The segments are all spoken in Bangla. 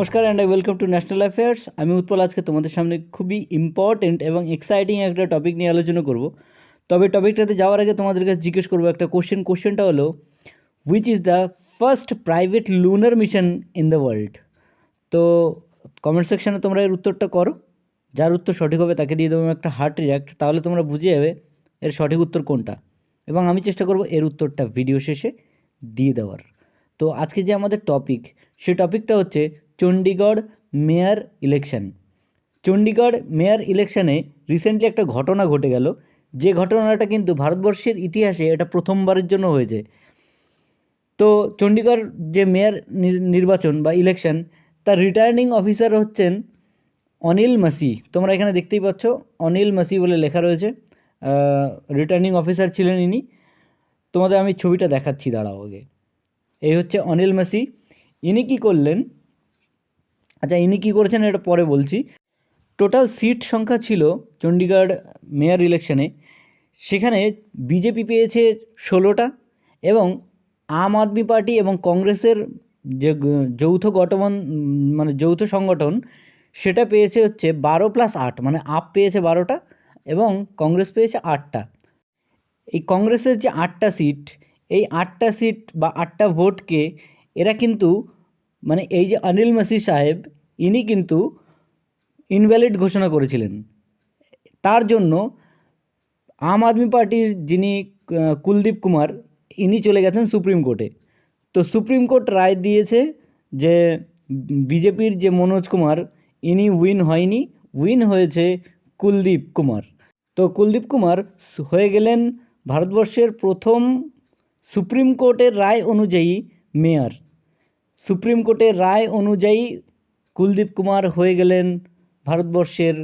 নমস্কার and welcome to national affairs. আমি উৎপল আজকে তোমাদের সামনে খুবই ইম্পর্টেন্ট এবং এক্সাইটিং একটা টপিক নিয়ে আলোচনা করব। তবে টপিকটাতে যাওয়ার আগে তোমাদের কাছে জিজ্ঞেস করবো একটা কোশ্চেনটা হলো, which is the first private lunar mission in the world? তো কমেন্ট সেকশানে তোমরা এর উত্তরটা করো, যার উত্তর সঠিক হবে তাকে দিয়ে দেবো একটা হার্ট রিয়াক্ট, তাহলে তোমরা বুঝে যাবে এর সঠিক উত্তর কোনটা, এবং আমি চেষ্টা করব এর উত্তরটা ভিডিও শেষে দিয়ে দেওয়ার। তো আজকে যে আমাদের টপিক, সেই টপিকটা হচ্ছে Chandigarh mayor election. Chandigarh mayor ইলেকশানে রিসেন্টলি একটা ঘটনা ঘটে গেল, যে ঘটনাটা কিন্তু ভারতবর্ষের ইতিহাসে এটা প্রথমবারের জন্য হয়েছে। তো চণ্ডীগড় যে মেয়র নির্বাচন বা ইলেকশন, তার রিটার্নিং অফিসার হচ্ছেন অনিল মাসি। তোমরা এখানে দেখতেই পাচ্ছ অনিল মাসি বলে লেখা রয়েছে, রিটার্নিং অফিসার ছিলেন ইনি। তোমাদের আমি ছবিটা দেখাচ্ছি, দাঁড়াও আগে। এই হচ্ছে অনিল মাসি। ইনি কী করলেন, আচ্ছা ইনি কী করেছেন এটা পরে বলছি। টোটাল সিট সংখ্যা ছিল চণ্ডীগড় মেয়র ইলেকশনে, সেখানে বিজেপি পেয়েছে 16টা এবং আম আদমি পার্টি এবং কংগ্রেসের যে যৌথ যৌথ সংগঠন, সেটা পেয়েছে হচ্ছে 12+8, মানে আপ পেয়েছে 12টা এবং কংগ্রেস পেয়েছে 8টা। এই কংগ্রেসের যে 8টা সিট, এই 8টা সিট বা 8টা ভোটকে এরা কিন্তু, মানে এই যে অনিল মাসি সাহেব, ইনি কিন্তু ইনভ্যালিড ঘোষণা করেছিলেন। তার জন্য আম আদমি পার্টির যিনি কুলদীপ কুমার, ইনি চলে গেছেন সুপ্রিম কোর্টে। তো সুপ্রিম কোর্ট রায় দিয়েছে যে বিজেপির যে মনোজ কুমার, ইনি উইন হয়নি, উইন হয়েছে কুলদীপ কুমার। তো কুলদীপ কুমার হয়ে গেলেন ভারতবর্ষের প্রথম সুপ্রিম কোর্টের রায় অনুযায়ী মেয়র। সুপ্রিম কোর্টের রায় অনুযায়ী কুলদীপ কুমার হয়ে গেলেন ভারতবর্ষের,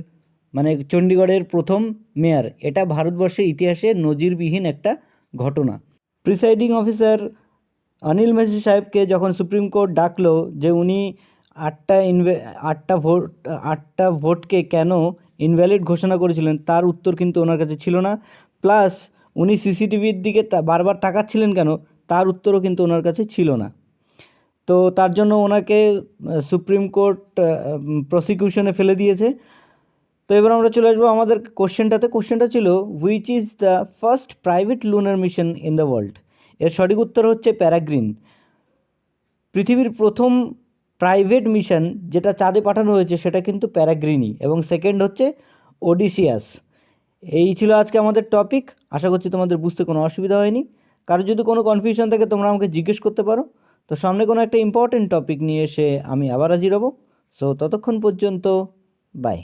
মানে চণ্ডীগড়ের প্রথম মেয়র। এটা ভারতবর্ষের ইতিহাসে নজিরবিহীন একটা ঘটনা। প্রিসাইডিং অফিসার অনিল মাসি সাহেবকে যখন সুপ্রিম কোর্ট ডাকলো যে উনি আটটা ভোটকে কেন ইনভ্যালিড ঘোষণা করেছিলেন, তার উত্তর কিন্তু ওনার কাছে ছিল না। প্লাস উনি সিসিটিভির দিকে বারবার তাকাচ্ছিলেন কেন, তার উত্তরও কিন্তু ওনার কাছে ছিল না। তো তার জন্য ওনাকে সুপ্রিম কোর্ট প্রসিকিউশনে ফেলে দিয়েছে। তো এবার আমরা চলে আসবো আমাদের কোশ্চেনটাতে। কোশ্চেনটা ছিল, which is the first private lunar mission in the world? এর সঠিক উত্তর হচ্ছে প্যারাগ্রিন। পৃথিবীর প্রথম প্রাইভেট মিশন যেটা চাঁদে পাঠানো হয়েছে সেটা কিন্তু প্যারাগ্রিনই, এবং সেকেন্ড হচ্ছে ওডিসিয়াস। এই ছিল আজকে আমাদের টপিক। আশা করছি তোমাদের বুঝতে কোনো অসুবিধা হয়নি। কারো যদি কোনো কনফিউশন থাকে তোমরা আমাকে জিজ্ঞেস করতে পারো। তো সামনে কোনো একটা ইম্পর্টেন্ট টপিক নিয়ে এসে আমি আবার হাজির হব। সো ততক্ষণ পর্যন্ত বাই।